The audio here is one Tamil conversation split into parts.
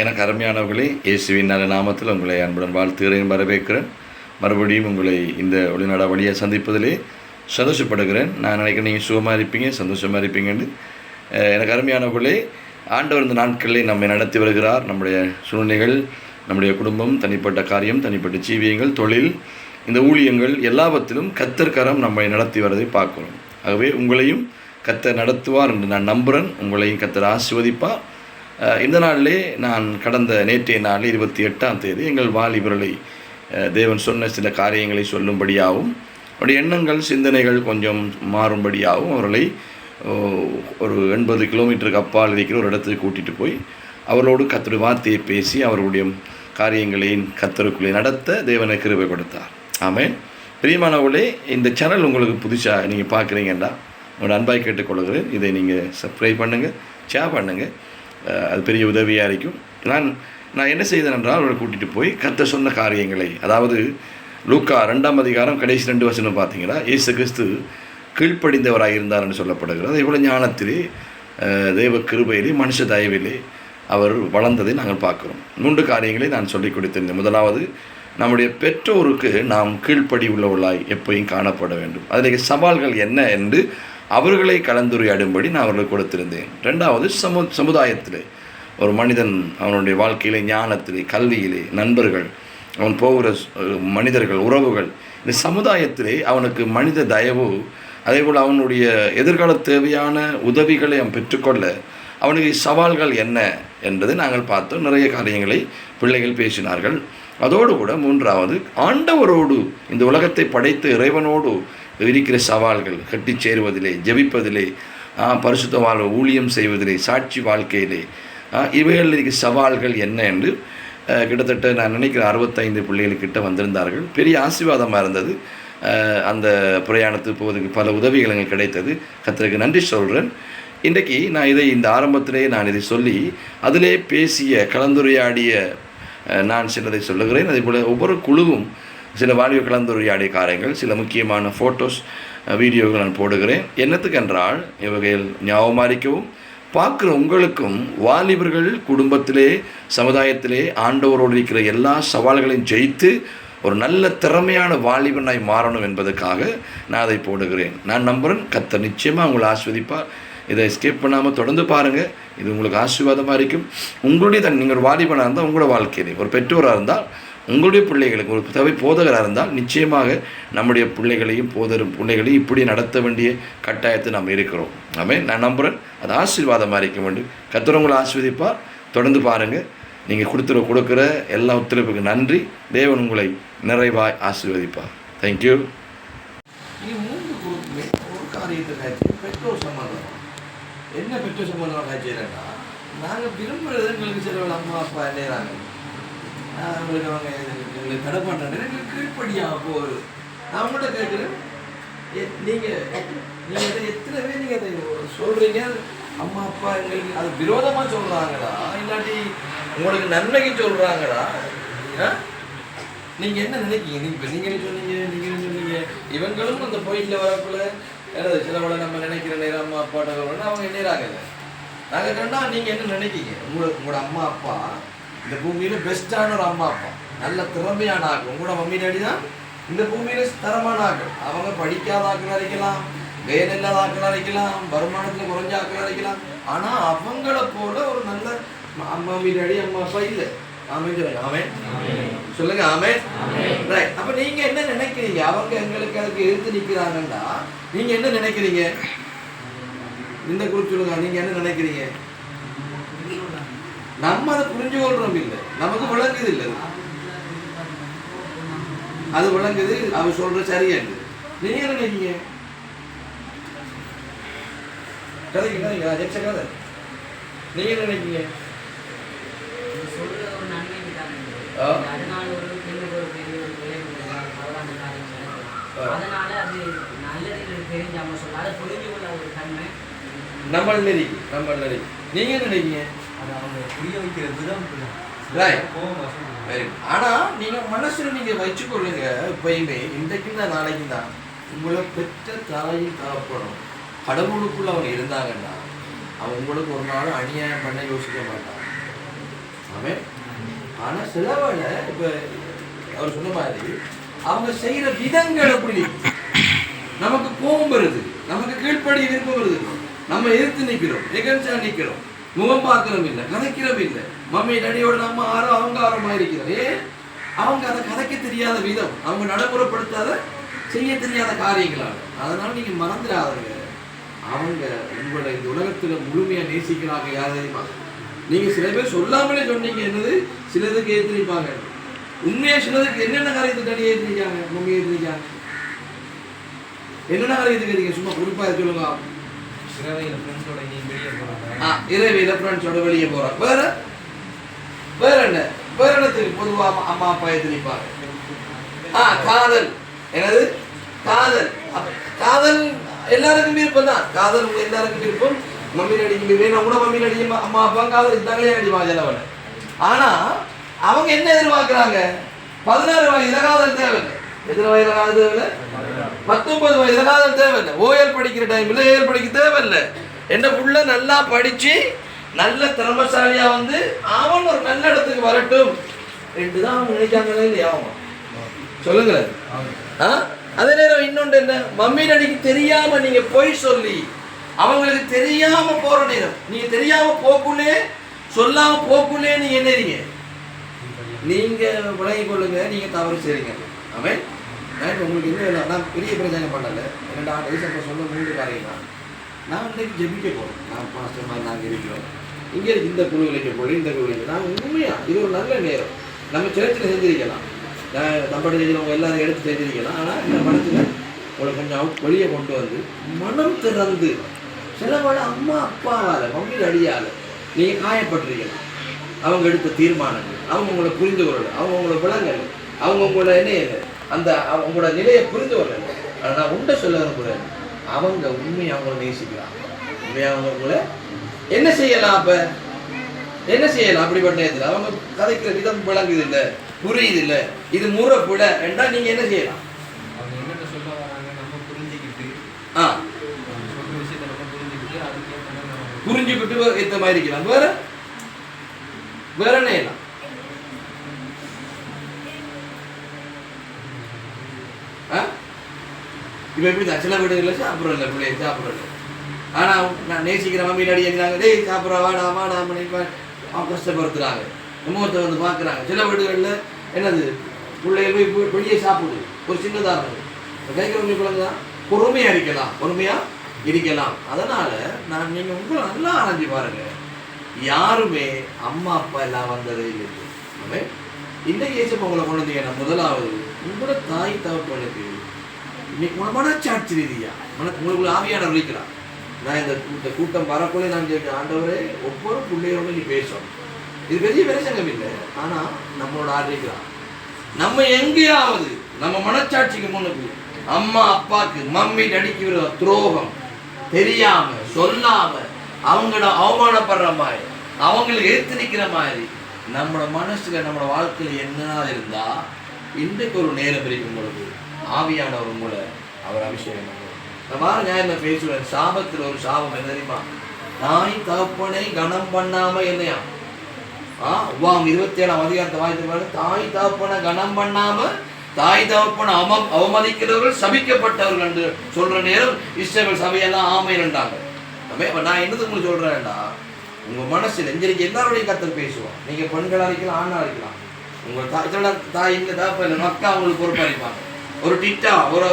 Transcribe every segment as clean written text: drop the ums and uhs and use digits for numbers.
எனக்கு அருமையானவர்களே, இயேசுவின் நல்ல நாமத்தில் உங்களை அன்புடன் வாழ்த்துகிறேன், வரவேற்கிறேன். மறுபடியும் உங்களை இந்த ஒளிநாடா வழியாக சந்திப்பதிலே சந்தோஷப்படுகிறேன். நான் நினைக்கிறேன் நீங்கள் சுகமாக இருப்பீங்க, சந்தோஷமாக இருப்பீங்கன்னு. எனக்கு அருமையானவர்களே, ஆண்டவர் இந்த நாட்களிலே நம்மை நடத்தி வருகிறார். நம்முடைய சூழ்நிலைகள், நம்முடைய குடும்பம், தனிப்பட்ட காரியம், தனிப்பட்ட ஜீவியங்கள், தொழில், இந்த ஊழியங்கள் எல்லாவற்றிலும் கர்த்தர் கரம் நம்மை நடத்தி வரதை பார்க்கிறோம். ஆகவே உங்களையும் கர்த்தர் நடத்துவார் என்று நான் நம்புகிறேன். உங்களையும் கர்த்தர் ஆசீர்வதிப்பார். இந்த நாளிலே நான் நேற்றைய நாள் 28ஆம் தேதி எங்கள் வாலிபர்களை தேவன் சொன்ன சில காரியங்களை சொல்லும்படியாகவும் அவருடைய எண்ணங்கள் சிந்தனைகள் கொஞ்சம் மாறும்படியாகவும் அவர்களை ஒரு 80 கிலோமீட்டருக்கு அப்பால் இருக்கிற ஒரு இடத்துக்கு கூட்டிகிட்டு போய் அவர்களோடு கர்த்தருடைய வார்த்தையை பேசி அவர்களுடைய காரியங்களை கர்த்தருக்குள்ளே நடத்த தேவனை கிருபை கொடுத்தார். ஆமென். பிரியமானவர்களே, இந்த சேனல் உங்களுக்கு புதுசாக நீங்கள் பார்க்குறீங்கன்னா உங்களோட அன்பாய் கேட்டுக்கொள்கிறேன். இதை நீங்கள் சப்ஸ்கிரைப் பண்ணுங்கள், ஷேர் பண்ணுங்கள். அது பெரிய உதவியாக இருக்கும். நான் என்ன செய்தேன் என்றால் அவரை கூட்டிகிட்டு போய் கர்த்தர் சொன்ன காரியங்களை, அதாவது லூக்கா 2ஆம் அதிகாரம் கடைசி 2 வசனம் பார்த்தீங்கன்னா, இயேசு கிறிஸ்து கீழ்ப்படிந்தவராக இருந்தார் என்று சொல்லப்படுகிறது. அதே போல் ஞானத்திலே, தேவ கிருபையிலே, மனுஷ தயவிலே அவர் வளர்ந்ததை நாங்கள் பார்க்குறோம். 3 காரியங்களை நான் சொல்லிக் கொடுத்திருந்தேன். முதலாவது, நம்முடைய பெற்றோருக்கு நாம் கீழ்ப்படி உள்ளவர்களாய் எப்போயும் காணப்பட வேண்டும். அதில் சவால்கள் என்ன என்று அவர்களை கலந்துரையாடும்படி நான் அவர்களுக்கு கொடுத்திருந்தேன். 2வது, சமுதாயத்திலே ஒரு மனிதன் அவனுடைய வாழ்க்கையிலே, ஞானத்திலே, கல்வியிலே, நண்பர்கள், அவன் போகிற மனிதர்கள், உறவுகள், இந்த சமுதாயத்திலே அவனுக்கு மனித தயவு, அதேபோல் அவனுடைய எதிர்கால தேவையான உதவிகளை அவன் பெற்றுக்கொள்ள அவனுக்கு சவால்கள் என்ன என்பதை நாங்கள் பார்த்தோம். நிறைய காரியங்களை பிள்ளைகள் பேசினார்கள். அதோடு கூட 3வது, ஆண்டவரோடு, இந்த உலகத்தை படைத்த இறைவனோடு இருக்கிற சவால்கள், கட்டி சேருவதிலே, ஜெபிப்பதிலே, பரிசுத்த வாழ்வு, ஊழியம் செய்வதிலே, சாட்சி வாழ்க்கையிலே, இவைகளில் இருக்கிற சவால்கள் என்ன என்று கிட்டத்தட்ட நான் நினைக்கிறேன் 65 பிள்ளைகளுக்கிட்ட வந்திருந்தார்கள். பெரிய ஆசீர்வாதமாக இருந்தது. அந்த பிரயாணத்துக்கு போவதற்கு பல உதவிகள் எனக்கு கிடைத்தது. கர்த்தருக்கு நன்றி சொல்கிறேன். இன்றைக்கு நான் இந்த ஆரம்பத்திலேயே நான் இதை சொல்லி அதிலே பேசிய கலந்துரையாடிய நான் சிலதை சொல்லுகிறேன். அதேபோல் ஒவ்வொரு குழுவும் சில வாலிப கலந்துரையாடிய காரியங்கள், சில முக்கியமான ஃபோட்டோஸ், வீடியோகள் நான் போடுகிறேன். என்னத்துக்கென்றால் இவகையில் ஞாபகமாரிக்கவும் பார்க்குற உங்களுக்கும் வாலிபர்கள் குடும்பத்திலே, சமுதாயத்திலே ஆண்டவரோடு இருக்கிற எல்லா சவால்களையும் ஜெயித்து ஒரு நல்ல திறமையான வாலிபனாய் மாறணும் என்பதற்காக நான் அதை போடுகிறேன். நான் நம்புகிறேன் கர்த்தர் நிச்சயமாக உங்களை ஆஸ்வதிப்பார். இதை ஸ்கிப் பண்ணாமல் தொடர்ந்து பாருங்கள். இது உங்களுக்கு ஆசீர்வாதமாக இருக்கும். உங்களுடைய நீங்கள் ஒரு வாலிபனாக இருந்தால் உங்களோட வாழ்க்கையிலே, ஒரு பெற்றோராக இருந்தால் உங்களுடைய பிள்ளைகளுக்கு, ஒரு போதகராக இருந்தால் நிச்சயமாக நம்முடைய பிள்ளைகளையும் பிள்ளைகளையும் இப்படி நடத்த வேண்டிய கட்டாயத்தை நாம் இருக்கிறோம். ஆமென். நான் நம்புகிறேன் அது ஆசீர்வாதமாக இருக்க வேண்டும். கர்த்தர் உங்களை ஆசீர்வதிப்பார். தொடர்ந்து பாருங்கள். நீங்கள் கொடுக்குற எல்லா ஒத்துழைப்புக்கு நன்றி. தேவன் உங்களை நிறைவாய் ஆசீர்வதிப்பார். தேங்க்யூ. ஒரு காரியத்தை பெற்றோர் சம்பந்தம் என்ன, பெற்றோர் சம்பந்தமாக காய்ச்சிடா, நாங்கள் விரும்புகிறது எங்களுக்கு சில அம்மா அப்பா என்னறாங்க, அவங்களுக்கு அவங்க எங்களுக்கு தடை பண்ணுறாங்க, எங்களுக்கு கீழ்ப்படியாக போகுது. நான் கூட கேட்குறேன், நீங்கள் எத்தனை பேர் நீங்கள் அதை சொல்கிறீங்க? அம்மா அப்பா எங்களுக்கு அது விரோதமாக சொல்கிறாங்களா, இல்லாட்டி உங்களுக்கு நன்மைக்கு சொல்கிறாங்களா? நீங்கள் என்ன நினைக்கிங்க? நீங்கள் சொன்னீங்க இவங்களும் அந்த பாயிண்டில் வரக்குள்ள சிலவளை நம்ம நினைக்கிற நேரம் அம்மா அப்பாட்ட அவங்க என்னறாங்க. நாங்கள் கண்டா நீங்கள் என்ன நினைக்கிங்க? உங்களோட அம்மா அப்பா இந்த பூமியில் பெஸ்ட்டான ஒரு அம்மா அப்பா, நல்ல திறமையான ஆக்கள். உங்களோட மம்மி டாடி தான் இந்த பூமியில் தரமான ஆக்கள். அவங்க படிக்காத ஆக்கள் அழைக்கலாம், வேலை இல்லாத ஆக்கள் அழைக்கலாம், வருமானத்தில் குறைஞ்ச ஆக்கள் அழைக்கலாம். ஆனால் அவங்கள போல ஒரு நல்ல மம்மி டாடி அம்மா அப்பா இல்லை. ஆமென் சொல்லுங்க. ஆமென் சொல்லுங்க. ஆமென். ரைட். அப்போ நீங்கள் என்ன நினைக்கிறீங்க? அவங்க எங்களுக்கு அதுக்கு எதிர்த்து நிற்கிறாங்கன்னா நீங்கள் என்ன நினைக்கிறீங்க? இந்த குறித்து சொல்லுங்க. நீங்கள் என்ன நினைக்கிறீங்க? நம்ம அதை புரிஞ்சு கொள்றோம் இல்லை, நமக்கு விளங்குது இல்லை, அது விளங்குது. அவர் சொல்ற சரியாது. நீங்க என்ன நினைக்கீங்க? நீங்க என்ன நினைக்கீங்க? நம்ம நீங்க என்ன நினைக்கீங்க? ஆனா நீங்க மனசுல நீங்க வச்சுக்கொள்ளுங்க, எப்பயுமே இன்றைக்கு தான் நாளைக்கு தான் உங்களை பெற்ற தாயும் தகப்பனும் கடவுளுக்குள்ள அவங்க இருந்தாங்கன்னா அவன் உங்களுக்கு ஒரு நாள் அநியாயம் பண்ண யோசிக்க மாட்டான். அவன் ஆனால் சிலவனை இப்போ அவர் சொன்ன மாதிரி அவங்க செய்கிற விதங்கள் எப்படி நமக்கு கோபம் வருது, நமக்கு கீழ்ப்படி விருப்பம் வருது, நம்ம எதிர்த்து நிற்கிறோம், எகன்சா நிற்கிறோம், முகம் பார்க்கிறோம் இல்லை, கதைக்கிறோம் இல்லை, மம்மி டடியோட நம்ம ஆரம் அவங்க ஆரமாக இருக்கிறோம். அவங்க அதை கதைக்க தெரியாத விதம், அவங்க நடைமுறைப்படுத்தாத செய்ய தெரியாத காரியங்களாக. அதனால நீங்க மறந்துடாதீங்க, அவங்க உங்களை இந்த உலகத்துல முழுமையா நேசிக்கிறாங்க. யார் தெரியுமா? நீங்க சில பேர் சொல்லாமலே சொன்னீங்க என்னது, சிலதுக்கு ஏற்றிருப்பாங்க உண்மையா, சிலதுக்கு என்னென்ன காரியத்துக்கு அடி ஏற்றிருக்காங்க, மம்மி ஏற்றிருக்காங்க, என்னென்ன காரியத்துக்கு ஏற்றிருக்கீங்க சும்மா குறிப்பா சொல்லுங்க. இரவில ஃப்ரெண்ட்ஸோட வெளியே போறாங்க. வேற வேற என்ன, வேற இடத்துக்கு பொதுவாக அம்மா அப்பா ஏற்றிருப்பாங்க. காதல், என்னது காதல், காதல் எல்லாருக்கும் விருப்பம் தான், காதல் எல்லாருக்கும் விருப்பம். மம்மி அடிக்க வேணும் கூட, மம்மி அடிக்க அம்மா அப்பா காதல் இருந்தாங்களே அடிப்பாங்க சிலவனை. ஆனா அவங்க என்ன எதிர்பார்க்கிறாங்க? 16 வயதுல காதல் தேவையில்லை. எத்தனை வயதுல காதல் தேவையில்லை? 19 வயதுல காதல் தேவையில்லை. ஓஎல் படிக்கிற டைம்ல ஏஎல் படிக்க தேவையில்லை. என்ன புள்ள நல்லா படிச்சு நல்ல திறமசாலியா வந்து அவன் ஒரு நல்ல இடத்துக்கு வரட்டும் என்று தான் அவங்க நினைக்காங்களே இல்லையா? அவங்க சொல்லுங்க. அதே நேரம் இன்னொன்று என்ன, மம்மி டாடிக்கு தெரியாம நீங்க பொய் சொல்லி அவங்களுக்கு தெரியாம போற நேரம், நீங்க தெரியாம போக்குள்ளே சொல்லாம போக்குள்ளே நீங்க என்னறீங்க, நீங்க விளங்கி கொள்ளுங்க, நீங்க தவறு செய்றீங்க. அவன் நான் உங்களுக்கு இன்னும் நான் பெரிய பிரச்சனை பண்ணல. 2 வயசு சொல்ல 3 காரியம் தான். நான் இன்னைக்கு ஜெபிக்க போறேன். நான் பாஸ்டர் மாதிரி நாங்கள் இருக்கிறோம். இங்கே இந்த குழுவிலைக்கு போய் இந்த குழுவிலைக்கு நான் உண்மையா இது ஒரு நல்ல நேரம். நம்ம சேர்த்துல செஞ்சிருக்கலாம், தம்படி செஞ்சவங்க எல்லாரும் எடுத்து செஞ்சிருக்கலாம். ஆனால் இந்த மனத்தில் உங்களை கொஞ்சம் வெளியே கொண்டு வந்து மனம் திறந்து, சிலவள அம்மா அப்பாவால் மம்மி அடியால் நீங்கள் காயப்பட்டிருக்கலாம். அவங்க எடுத்த தீர்மானங்கள், அவங்க உங்களை புரிந்து கொள்ளல, அவங்க உங்களை விளங்கல, அவங்க உங்களை என்ன அந்த அவங்களோட நிலையை புரிந்து கொள்ளல. ஆனால் நான் உண்டை சொல்ல விரும்புகிறேன், அவங்க உண்மையை அவங்கள நேசிக்கிறாங்க. உண்மையாக அவங்க உங்களை என்ன செய்யலாம்? அப்போ என்ன செய்யலாம்? அப்படிப்பட்ட நேரத்தில் அவங்க கதைக்கிற விதம் விளங்குது இல்லை, புரியுது இல்லை, இது முறைப்பட என்றால் நீங்கள் என்ன செய்யலாம்? புரிஞ்சுக்கிட்டு ஏற்ற மாதிரி இருக்கலாம். வேற வேற என்ன செய்யலாம்? இப்போ எப்படி தான் சில வீடுகளில் சாப்பிட்றோம் இல்லை, பிள்ளைங்க சாப்பிட்றோம். ஆனால் நான் நேசிக்கிற மம்மி டாடி இருக்கிறாங்க, டேய் சாப்பிட்ற வாடா வாடா அவங்க கஷ்டப்படுத்துறாங்க, முகத்தை வந்து பார்க்குறாங்க. சில வீடுகளில் என்னது பிள்ளைகள் போய் வெளியே சாப்பிடுது, ஒரு சின்னதாக கைக்கிறவங்க பிள்ளைங்க தான் பொறுமையாக இருக்கலாம், பொறுமையாக இருக்கலாம். அதனால் நான் நீங்கள் உங்களை நல்லா ஆராய்ச்சி பாருங்கள், யாருமே அம்மா அப்பா எல்லாம் வந்ததே இல்லை. அவன் இன்றைக்கு ஏசப்ப உங்களை கொண்டு வந்தீங்கன்னா, முதலாவது உங்களோட தாய் தகப்பனுக்கு இன்னைக்கு மனச்சாட்சி ரீதியா உங்களுக்குள்ள ஆவியான விழிக்கிறான். நான் இந்த கூட்டம் வரக்குள்ளே நான் கேட்கிறேன், ஆண்டவரே ஒவ்வொரு பிள்ளையோட நீ பேசணும். இது பெரிய பிரசங்கம் இல்லை, ஆனால் நம்மளோட ஆதரிக்கிறான். நம்ம எங்கேயாவது நம்ம மனச்சாட்சிக்கு முன்னுக்கு அம்மா அப்பாவுக்கு மம்மி நடிக்கிற துரோகம் தெரியாம சொல்லாம அவங்களோட அவமானப்படுற மாதிரி, அவங்களுக்கு எடுத்து நிற்கிற மாதிரி நம்மளோட மனசுல நம்மளோட வாழ்க்கையில் என்ன இருந்தா, இன்றைக்கு ஒரு நேரம் இருக்கும் பொழுது ஆவியானவர் உங்களை அவர் அபிஷேகம் பண்ணுவார். நான் வார ஞாயிறு பேசுவேன், சாபத்தில் ஒரு சாபம் என்ன தெரியுமா? தாய் தகப்பனை கனம் பண்ணாம என்னையா உபாகம் 27ஆம் அதிகாரத்தை வாய்த்து, தாய் தகப்பனை கனம் பண்ணாம தாய் தகப்பனை அவமதிக்கிறவர்கள் சபிக்கப்பட்டவர்கள் என்று சொல்ற நேரம் இஸ்ரவேல் சபையெல்லாம் ஆமைன்றாங்க. நான் என்னது உங்களுக்கு சொல்றேன்டா, உங்க மனசுல இன்றைக்கு எல்லாருடைய கத்தர் பேசுவோம். நீங்க பெண்களா இருக்கலாம், ஆணா இருக்கலாம், உங்க தாய் இந்த தகப்பன் மக்கா அவங்களுக்கு பொறுப்பா இருப்பாங்க. ஒரு டிட்டா ஒரு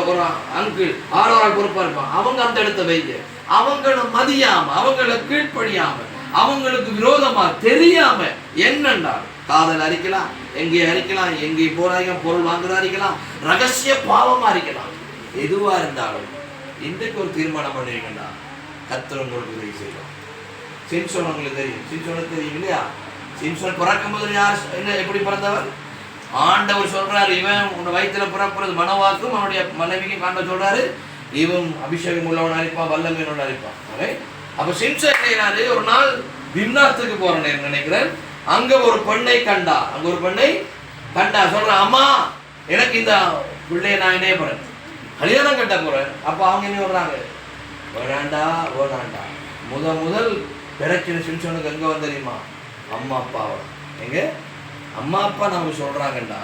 அங்கிள் ஆரோரால் பொறுப்பா இருப்பாங்க. அவங்க அந்த இடத்த வைங்க, அவங்களை மதியாம அவங்களை கீழ்ப்படியாம அவங்களுக்கு விரோதமா தெரியாம என்னண்டா காதல் அரிக்கலாம், எங்கேயும் அரிக்கலாம், எங்கேயும் போறாங்க பொருள் வாங்குறா அரிக்கலாம், ரகசிய பாவமா அரிக்கலாம். எதுவா இருந்தாலும் இன்றைக்கு ஒரு தீர்மானம் பண்ணுவீங்கடா, கர்த்தர் உங்களுக்கு உதவி செய்யலாம். சிம்சோன் உங்களுக்கு தெரியும், சிம்சோனுக்கு தெரியும் இல்லையா? சிம்சோன் பிறக்கும் போது யார் என்ன எப்படி பிறந்தவர்? ஆண்டவர் சொல்றாரு, இவன் உன்னை வயிற்றுல பிறப்புறது மனவாக்கும் அவனுடைய மனைவிக்கும் ஆண்டவர் சொல்றாரு, இவன் அபிஷேகம் உள்ளவன் அழிப்பான், வல்லமையோட அழிப்பான். அப்ப சிம்சன் செய்யறாரு, ஒரு நாள் தின்னாத்துக்கு போறேன் நினைக்கிறேன், அங்க ஒரு பெண்ணை கண்டா, அங்க ஒரு பெண்ணை கண்டா, சொல்றான், அம்மா எனக்கு இந்த பிள்ளைய நான் இணைய போறேன், கல்யாணம் கட்ட போறேன். அப்ப அவங்க என்ன சொல்றாங்க, வேணாண்டா வேணாண்டா. முதல் பிரச்சனை சிம்சனுக்கு எங்க வந்து தெரியுமா? அம்மா அப்பாவை எங்க அம்மா அப்பா நம்ம சொல்றாங்கண்டா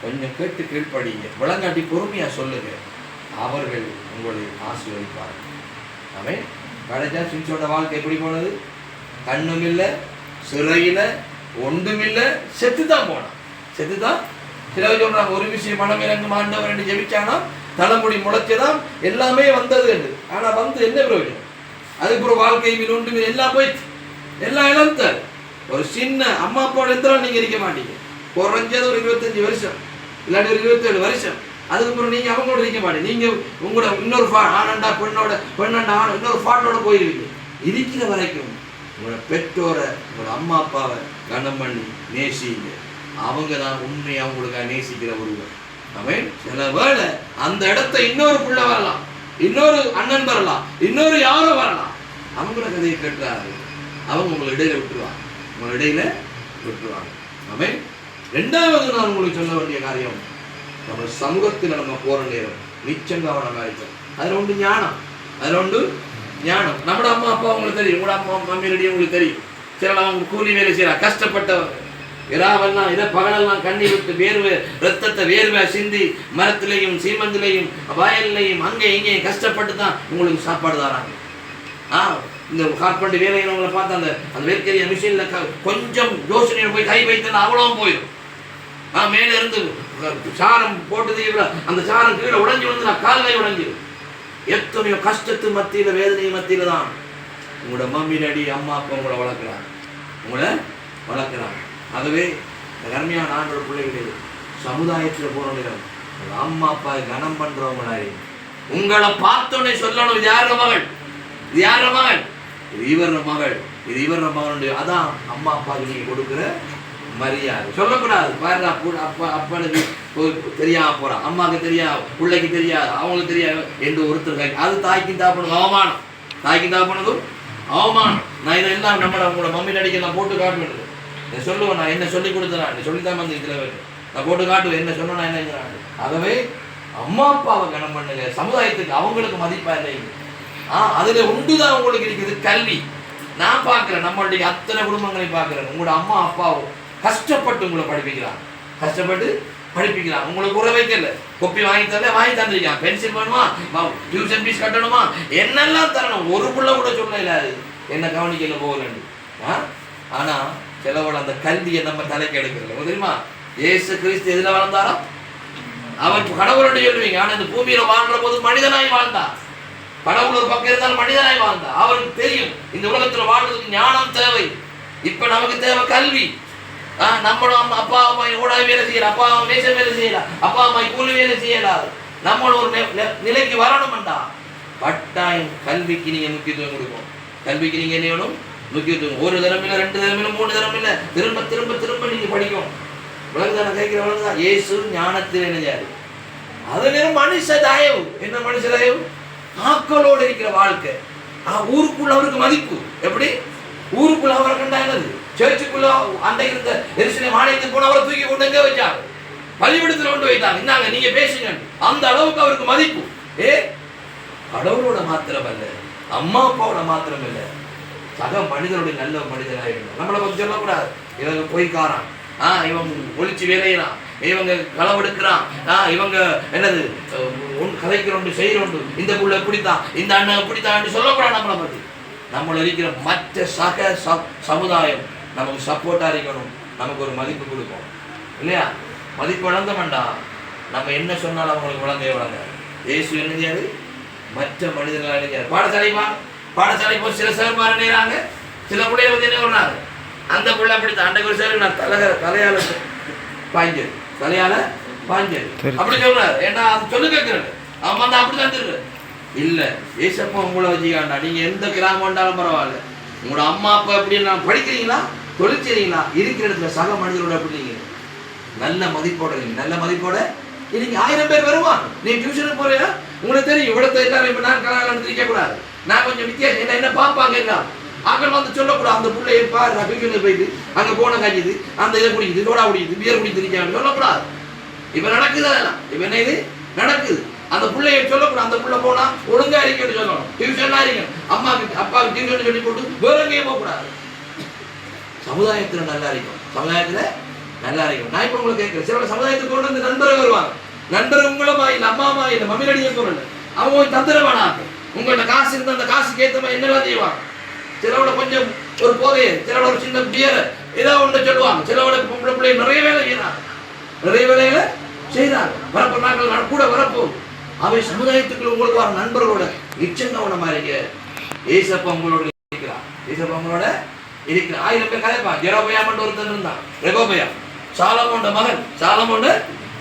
கொஞ்சம் கேட்டு கீழ்ப்படிங்க, விளங்காட்டி பொறுமையா சொல்லுங்க, அவர்கள் உங்களை ஆசீர்வதிப்பார்கள். அவன் கடைசியா சின்சோட வாழ்க்கை எப்படி போனது? கண்ணும் இல்லை, சிறையில ஒன்றுமில்லை, செத்துதான் போனான். செத்துதான். சிலர் சொல்றாங்க ஒரு விஷயம் மனம் இறங்கு ஆண்டவர் என்று ஜெபிச்சானா தலைமுடி முளைச்சதான் எல்லாமே வந்தது என்று. ஆனா வந்து என்ன பிரயோஜனம்? அதுக்கு ஒரு வாழ்க்கை மீது ஒன்று மீது எல்லாம் போயிடுச்சு, எல்லாம் இழந்தார். ஒரு சின்ன அம்மா அப்பாவோட இருந்தாலும் நீங்க இருக்க மாட்டீங்க. குறைஞ்சது ஒரு 25 வருஷம் இல்லாட்டி ஒரு 27 வருஷம். அதுக்கப்புறம் நீங்க அவங்களோட இருக்க மாட்டீங்க. நீங்க உங்களோட இன்னொரு ஆனண்டா பெண்ணண்டா ஆன இன்னொரு ஃபாட்டோட போயிருவீங்க. இருக்கிற வரைக்கும் உங்களோட பெற்றோரை, உங்களோட அம்மா அப்பாவை கனம் பண்ணி நேசிங்க. அவங்க தான் உண்மையாக அவங்களுக்காக நேசிக்கிற ஒருவர். அவன் சில வேளை அந்த இடத்த இன்னொரு பிள்ளை வரலாம், இன்னொரு அண்ணன் வரலாம், இன்னொரு யாரும் வரலாம். அவங்கள கதையை கேட்டாரு, அவங்க உங்களை இடையில விட்டுருவாங்க, உங்களை இடையில விட்டுருவாங்க. அவன் ரெண்டாவது நான் உங்களுக்கு சொல்ல வேண்டிய காரியம், நம்ம சமூகத்தில் நம்ம போற நேரம் நிச்சயம் கவனமாக இருக்கும். அதில் ஒன்று ஞானம், அதில் ஒன்று ஞானம். நம்மளோட அம்மா அப்பா உங்களுக்கு தெரியும், உங்களோட அம்மா மம்மி ரெடி உங்களுக்கு தெரியும். சில அவங்க கூலி வேலை செய்யறா, கஷ்டப்பட்டவங்க, இரவெல்லாம் இதை பகலெல்லாம் கண்ணி விட்டு வேர்வை ரத்தத்தை வேர்வை சிந்தி மரத்திலையும் சீமந்திலையும் வயல்லையும் அங்கே இங்கேயும் கஷ்டப்பட்டு தான் உங்களுக்கு சாப்பாடு தராங்க. இந்த கார்பெண்ட் வேலைகளை பார்த்து அந்த வேர்க்கரிய மிஷின்ல கொஞ்சம் யோசனை போய் கை வைத்தா அவ்வளவும் போயிடும். மேலே இருந்து சாரம் போட்டது அந்த சாரம் கீழே உடைஞ்சு வந்து கால்களை உடைஞ்சிடும். எத்தனையோ கஷ்டத்து மத்தியில வேதனை மத்தியில தான் உங்களோட மம்மி டாடி அம்மா அப்பா உங்களை வளர்க்குறாங்க, உங்களை வளர்க்குறாங்க. ஆகவே கர்மையான ஆண்டோட பிள்ளைகளே, சமுதாயத்தில் போற நேரம் அம்மா அப்பா கனம் பண்றவங்களாய் உங்களை பார்த்தோன்னே சொல்லணும், இது யார மகள், இது யார மகள், இது இவர மகள், இது இவர மகனுடைய. அதான் அம்மா அப்பாவுக்கு நீங்க கொடுக்குற மரியாதை. சொல்லக்கூடாது, பாரு அப்பா அப்பனுக்கு தெரியாம போறான், அம்மாவுக்கு தெரியாது, பிள்ளைக்கு தெரியாது, அவங்களுக்கு தெரியாது என்று ஒருத்தர். அது தாய்க்கும் தாப்பனுக்கு அவமானம், தாய்க்கும் தாப்பனதும் அவமானம். நான் இதெல்லாம் நம்மளோட உங்களோட மம்மி டாடிக்கு நான் போட்டு காட்டுவேன், சொல்லுவேன். நான் என்ன சொல்லி கொடுத்தேன், என்ன சொல்லித்தான் வந்து இதில் நான் போட்டு காட்டுவேன், என்ன சொன்னா என்ன. ஆகவே அம்மா அப்பாவை கனம் பண்ணுங்க, சமுதாயத்துக்கு அவங்களுக்கு மதிப்பா இல்லை. அதுல ஒன்றுதான் உங்களுக்கு இருக்குது, கல்வி. நான் பார்க்கிறேன், நம்மளுடைய அத்தனை குடும்பங்களை பார்க்கிறேன், உங்களோட அம்மா அப்பாவும் கஷ்டப்பட்டு உங்களை படிப்பிக்கிறாங்க, கஷ்டப்பட்டு படிப்பிக்கிறாங்க. உங்களுக்கு உற வைக்கல, கொப்பி வாங்கி தந்துருக்கான், பென்சில் வேணுமா, டியூஷன் ஃபீஸ் கட்டணுமா, என்னெல்லாம் தரணும். ஒரு புள்ள கூட சொல்லல என்ன கவனிக்கல போகலன்னு. ஆனா சிலவள் அந்த கல்வியை நம்ம தலைக்கு எடுக்கிறது தெரியுமா? இயேசு கிறிஸ்து எதுல வாழ்ந்தாரோ அவர் கடவுளுடைய சொல்லுவீங்க. ஆனா இந்த பூமியில வாழ்ற போது மனிதனாய் வாழ்ந்தா, கடவுள் ஒரு பக்கம் இருந்தாலும் மனிதனாய் வாழ்ந்தா. அவருக்கு தெரியும் இந்த உலகத்துல வாழ்றதுக்கு ஞானம் தேவை. இப்ப நமக்கு தேவை கல்வி. நம்மளும் அப்பா அம்மா ஊடாய் வேலை செய்யலாம், அப்பா அம்மா மேச வேலை செய்யலாம், அப்பா அம்மா கூலி வேலை செய்யலாம். நம்மளும் ஒரு நிலைக்கு வரணும்டா. கட்டாயம் கல்விக்கு நீங்க முக்கியத்துவம் கொடுக்கணும். கல்விக்கு நீங்க என்ன வேணும்? முக்கியத்துவம். ஒரு தரம் இல்லை, 2 தரம் இல்லை, 3 தரம் இல்லை, திரும்ப திரும்ப திரும்ப நீங்க படிக்கணும். உலகத்தான கேட்கிற உலகதான் இயேசு ஞானத்தில் இணைஞ்சாரு. அது நேரம் மனுஷ தயவு. என்ன மனுஷ தயவு? ஆக்களோடு இருக்கிற வாழ்க்கை. ஊருக்குள்ள அவருக்கு மதிப்பு. எப்படி? ஊருக்குள்ள அவரை கண்டா என்னது? சர்ச்சுக்குள்ள அந்த இருந்த எருசலேம் ஆலயத்துக்கு போன அவரை தூக்கி கொண்டு எங்க வச்சாங்க? பள்ளிக்கூடத்தில் கொண்டு வைத்தாங்க. இந்தாங்க நீங்க பேசுங்க. அந்த அளவுக்கு அவருக்கு மதிப்பு. கடவுளோட மாத்திரம் அல்ல, அம்மா அப்பாவோட மாத்திரம் இல்லை, சக மனிதனுடைய நல்ல மனிதனாக நம்மளை கொஞ்சம் சொல்லக்கூடாது. இவங்க பொய்க்காரான், இவங்க ஒளிச்சு வேலையிறான், இவங்க களவெடுக்கிறான், இவங்க என்னது கதைக்கிறோண்டு செய்யறோண்டு, இந்த புள்ள எப்படித்தான், இந்த அண்ணன் எப்படித்தான் சொல்லக்கூடாது. நம்மளை பத்தி நம்மள இருக்கிற மற்ற சக சமுதாயம் நமக்கு சப்போர்ட்டா இருக்கணும், நமக்கு ஒரு மதிப்பு கொடுக்கும் இல்லையா? மதிப்பு வழங்க வேண்டாம். நம்ம என்ன சொன்னாலும் அவங்களுக்கு வழங்க. இயேசு என்ன செய்யாது? மற்ற மனிதர்களாக இணைஞ்சாரு. பாடசாலை போய் சில சார் நினைறாங்க, சில பிள்ளைகள் வந்து என்ன பண்ணாங்க, அந்த பிள்ளை அப்படித்தான் அன்றைக்கு ஒரு சார் நான் தலையால பாஞ்சது அப்படி சொல்றாரு. ஏன்னா அது சொல்லு கேட்கிறேன், அவன் வந்து அப்படித்தான் இருக்கு. இல்ல ஏசப்பா உங்களை வச்சுக்காண்டா, நீங்க எந்த கிராமம் வந்தாலும் பரவாயில்ல, உங்களோட அம்மா அப்பா எப்படி நான் படிக்கிறீங்களா, தொழில் செய்றீங்களா, இருக்கிற இடத்துல சக மனிதரோட எப்படி நீங்க நல்ல மதிப்போட இருக்கீங்க, நல்ல மதிப்போட இன்னைக்கு 1000 பேர் வருவான். நீ டியூஷனுக்கு போறியா, உங்களுக்கு தெரியும் இவ்வளவு எல்லாரும் இப்ப நான் கலாச்சாரம் நிற்க கூடாது, நான் கொஞ்சம் வித்தியாசம் என்ன பார்ப்பாங்க எல்லாம் ஆக்கள் வந்து சொல்லக்கூடாது. அந்த பிள்ளை பாரு டியூஷனுக்கு போயிட்டு அங்க போன காய்ச்சிது, அந்த இதை குடிக்குது, சோடா குடிக்குது, பியர் குடிக்குது நிற்காங்க சொல்லக்கூடாது. இப்ப நடக்குது அதெல்லாம், இப்ப என்ன இது நடக்குது. அந்த பிள்ளைய சொல்லக்கூடாது. அந்த பிள்ளை போனா ஒழுங்கா இருக்கணும்னு சொல்லணும், டியூஷன்லாம் இருக்கணும். அம்மாவுக்கு அப்பாவுக்கு டியூஷன் சொல்லி போட்டு வேற எங்கேயும் போகக்கூடாது. சமுதாயத்தில் நல்லா இருக்கும். சமுதாயத்தில் நல்லா இருக்கும். நான் இப்போ உங்களுக்கு கேட்குறேன், சில சமுதாயத்துக்கு கொண்டு வந்து நண்பர்கள் வருவாங்க. நண்பர் உங்களமா இல்லை, அம்மாமா இல்லை, மம்மியடிய பொருள் அவங்க கொஞ்சம் தந்திரவானாங்க. உங்கள்கிட்ட காசு இருந்தால் அந்த காசுக்கு ஏற்ற மாதிரி என்னெல்லாம் செய்வாங்க. சிலவோட கொஞ்சம் ஒரு போதையை, சிலவோட ஒரு சின்ன பியரை ஏதோ ஒன்று சொல்லுவாங்க. சிலவோட பொம்பளை பிள்ளைங்க நிறைய வேலை செய்யறாங்க, நிறைய வேலையில செய்யறாங்க. வரப்பு நாட்கள் கூட வரப்போம். அவை சமுதாயத்துக்குள்ள உங்களுக்கு வர நண்பர்களோட நிச்சயமா இருக்க. ஏசப்பா உங்களோட இருக்கிறார். ஏசப்பா உங்களோட இருக்கிற 1000 பேர் கதைப்பான். ஜெரோபயாம் ஒருத்தன் இருந்தான், ரெகோபயா, சாலமோண்ட மகன். சாலமோண்ட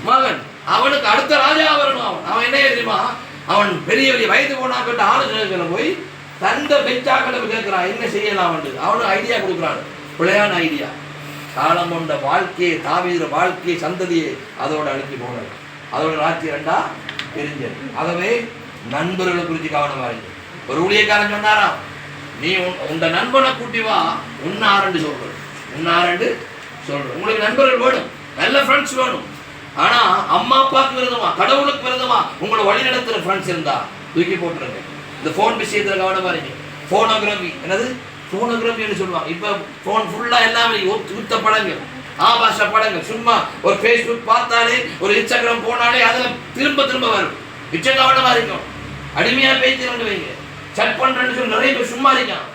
மகன் அவனுக்கு அடுத்த ராஜா வரணும். அவன் என்ன தெரியுமா, அவன் பெரிய பெரிய வயது போனாக்கிட்ட ஆலோசனை போய் தந்த பெஞ்சாக்களை கேட்கிறான் என்ன செய்யலாம். அவனுக்கு ஐடியா கொடுக்குறான், பிள்ளையான ஐடியா. சாலமோண்ட வாழ்க்கையை, தாவீது வாழ்க்கையை, சந்ததியை அதோட அழுத்தி போனது. அதோட ராட்சி ரெண்டா தெரிஞ்சது. ஆகவே நண்பர்களை குறித்து கவனமா இருக்கு. ஒரு ஊழியக்காரன் சொன்னாராம், நீ உண்ட நண்பனை கூட்டி வா, உன்னாரண்டு சொல்றேன், உன்னாரண்டு சொல்றேன். உங்களுக்கு நண்பர்கள் வேணும், நல்ல ஃப்ரெண்ட்ஸ் வேணும். ஆனா அம்மா அப்பாவுக்கு விருதமா, கடவுளுக்கு விருதமா உங்களை வழி நடத்துற ஃப்ரெண்ட்ஸ் இருந்தா தூக்கி போட்டுருங்க. இந்த போன் விஷயத்துல கவனமா இருங்க. போனோகிராஃபி, என்னது போனோகிராஃபின்னு சொல்லுவாங்க. இப்ப போன் ஃபுல்லா எல்லாமே ஊத்த படங்கள், ஆபாச படங்கள். சும்மா ஒரு ஃபேஸ்புக் பார்த்தாலே, ஒரு இன்ஸ்டாகிராம் போனாலே அதுல திரும்ப திரும்ப வரும். மிச்சம் கவனமா இருக்கும். அடிமையா பேச்சு வைங்க. சட் பண்றேன்னு சொல்லி நிறைய பேர் சும்மா இருக்கான்.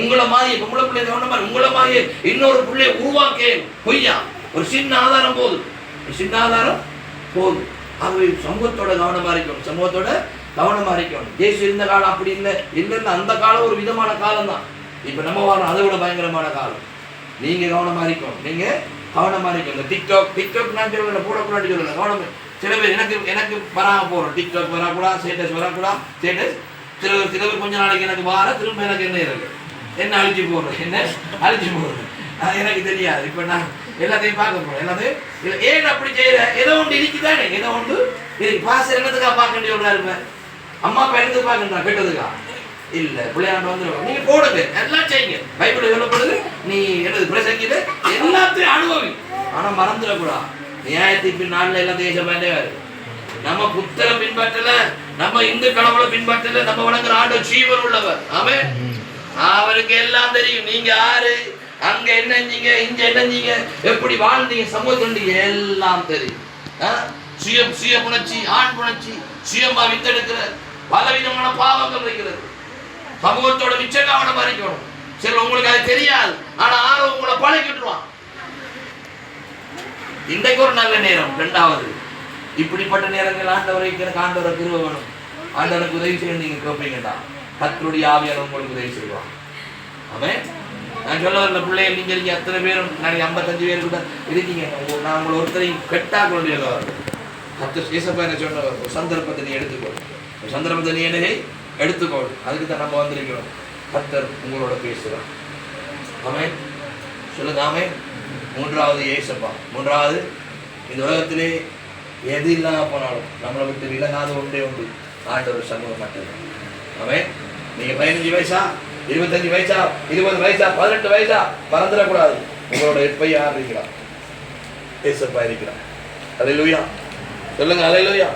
உங்களை மாதிரி பொம்பளை பிள்ளை கவனமா, உங்களை மாதிரி இன்னொரு பிள்ளைய உருவாக்க பொய்யா. ஒரு சின்ன ஆதாரம் போதும், சின்ன ஆதாரம் போதும். ஆகவே சமூகத்தோட கவனமா இருக்கணும், சமூகத்தோட கவனமா இருக்கணும். இயேசு இருந்த காலம் அப்படி இல்லை, இல்லைன்னு அந்த காலம் ஒரு விதமான காலம் தான். இப்ப நம்ம வாரம் அதை விட பயங்கரமான காலம். நீங்க கவனமா இருக்கணும், நீங்க கவனமா இருக்கணும். இந்த டிக்டாக் நான் சொல்லல, போடக்கூடாது சொல்லல, கவனம். சில பேர் எனக்கு வராம போறோம், டிக்டாக் வரக்கூடாது, ஸ்டேட்டஸ் வரக்கூடாது, ஸ்டேட்டஸ். சில பேர் கொஞ்ச நாளைக்கு எனக்கு வார, திரும்ப எனக்கு என்ன இருக்கு, என்ன அழிச்சு போடுறேன், என்ன அழிச்சு போடுறேன், அது எனக்கு தெரியாது. இப்ப நான் எல்லாத்தையும் பார்க்க போறேன். எல்லாத்தையும் இல்லை, ஏன் அப்படி செய்யற, ஏதோ ஒன்று இருக்குதானே, ஏதோ ஒன்று இருக்கு. பாச என்னதுக்கா பார்க்க வேண்டிய இருப்பேன். அம்மா அப்பா என்னதுக்கு பார்க்கணும், கேட்டதுக்கா இல்ல. பிள்ளையாண்டு வந்துடும், நீங்க போடுங்க, எல்லாம் செய்யுங்க. பைபிள் சொல்லப்படுது, நீ என்னது பிரசங்கிது எல்லாத்தையும் அனுபவி. ஆனா மறந்துடக்கூடாது, நியாயத்தின் பின் நாளில் எல்லாத்தையும் ஏசப்பாண்டே வேறு. நம்ம புத்தரை பின்பற்றல, நம்ம இந்து கடவுளை பின்பற்றல, நம்ம வணங்குற ஆண்டவர் ஜீவன் உள்ளவர். அவன் அவருக்கு எல்லாம் தெரியும். நீங்க யாரு, அங்க என்னஞ்சீங்க, இங்க என்னஞ்சீங்க, எப்படி வாழ்ந்தீங்க, சமூகத்தீங்க, எல்லாம் தெரியும். சுய புணர்ச்சி, ஆண் புணர்ச்சி, சுயமா வித்தெடுக்கிற பலவிதமான பாவங்கள் இருக்கிறது. சமூகத்தோட மிச்ச கவனமா இருக்கணும். சரி, உங்களுக்கு அது தெரியாது, ஆனா ஆர்வம் உங்களை பழக்கிட்டுருவான். இன்றைக்கு ஒரு நல்ல நேரம். இரண்டாவது, இப்படிப்பட்ட நேரங்கள் ஆண்டவரை ஆண்டவரை திரும்ப வேணும். ஆண்டவனுக்கு உதவி செய்ய நீங்க கேட்பீங்கடா, கர்த்தருடைய ஆவியானவர் உங்களுக்கு உதவி செய்வான். அவன் நான் சொல்ல வரல, பிள்ளைகள் நீங்க இருக்கீங்க அத்தனை பேரும், நாளைக்கு 55 பேர் கூட இருக்கீங்க. நான் உங்களை ஒருத்தரையும் கெட்டாக்க வேண்டியதா. கர்த்தர் ஏசப்பா என்ன சொன்ன, ஒரு சந்தர்ப்பத்தை நீ எடுத்துக்கோ, ஒரு சந்தர்ப்பத்தை நீ என்னை எடுத்துக்கோ. அதுக்கு தான் நம்ம வந்திருக்கிறோம். கர்த்தர் உங்களோட பேசுகிறான். அவன் சொல்லுங்க, அவன். மூன்றாவது ஏசப்பா. மூன்றாவது, இந்த உலகத்திலே எது இல்லாம போனாலும் நம்மளை விட்டு விலகாத ஒன்றே உண்டு, ஆண்டவர் சமூகம் மட்டும்தான். அவன் நீங்க 15 வயசா, 25 வயசா, 20 வயசா, 18 வயசா மறந்துடக்கூடாது. உங்களோட எப்ப யார் இருக்கிறார், ஏசப்பா இருக்கிறார். அல்லேலூயா சொல்லுங்க, அல்லேலூயா.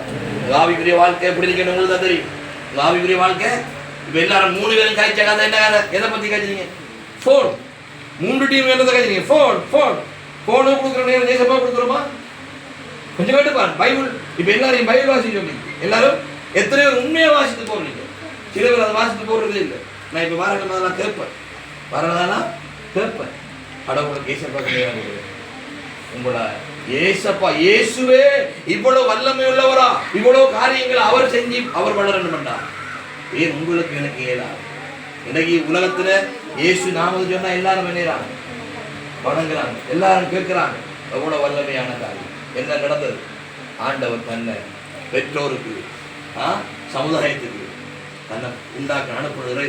ஆவிக்குரிய வாழ்க்கை எப்படி இருக்குன்னு உங்களுக்கு தான் தெரியும். ஆவிக்குரிய வாழ்க்கை இப்ப எல்லாரும் 3 பேரும் காய்ச்ச கதை என்ன கதை, எதை பத்தி காய்ச்சிங்க? போன். 3 டீம் என்னதை காய்ச்சிங்க? போன். போனு கொடுக்குற நேரம் ஏசப்பா கொடுக்குறோமா? கொஞ்சம் கேட்டுப்பாரு. பைபிள் இப்ப எல்லாரையும் பைபிள் வாசிக்க சொல்லி எல்லாரும் எத்தனை பேர் உண்மையா வாசித்து போறீங்க? சில பேர் அதை வாசித்து போடுறதே இல்லை. நான் இப்ப வரலாம் கேட்பேன், வரலாம் கேட்பேன். கடவுளுக்கு ஏசப்பா கிடையாது. உங்களோட ஏசப்பா இயேசுவே இவ்வளவு வல்லமை உள்ளவரா, இவ்வளவு காரியங்களை அவர் செஞ்சு அவர் வளரணும் என்றார். ஏன் உங்களுக்கு எனக்கு ஏதாவது? இன்னைக்கு உலகத்துல இயேசு நாம சொன்னா எல்லாரும் நினைறாங்க, வணங்குறாங்க, எல்லாரும் கேட்கிறாங்க. எவ்வளவு வல்லமையான காரியம். என்ன நடந்தது? ஆண்டவர் தன்னை பெற்றோருக்கு, சமுதாயத்துக்கு தன்னை உண்டாக்க அனுப்புகிற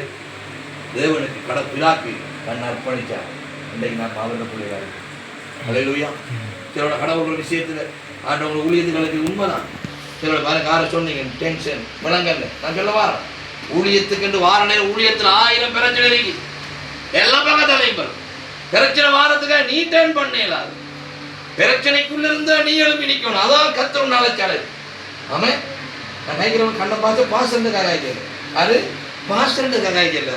தேவனுக்கு பிதாக்கு தன்னை அர்ப்பணிச்சார். இன்றைக்கு நான் அவரோட பிள்ளைகள். அல்லேலூயா. சிலோட கடவுளோட விஷயத்துல ஆண்டவங்க ஊழியத்துகளுக்கு உண்மைதான். சிலோட பாருங்க, யாரை சொன்னீங்க டென்ஷன் விளங்கல்ல. நான் சொல்ல வாரேன், ஊழியத்துக்கு வார நேரம் ஊழியத்துல 1000 பிரச்சனை இருக்கு. எல்லாம் பக்கத்தலையும் பிரச்சனை வாரத்துக்காக நீ டேர்ன் பண்ணலாது. பிரச்சனைக்குள்ள இருந்தா நீ எழுப்பி நிக்கணும். அதான் கர்த்தர் நாளைச்சாலை. ஆமா, நான் கைக்கிறவன் கண்ணை பார்த்து பாஸ்டர் ககாய்க்கல, அது பாஸ்டர் ககாய்க்கல.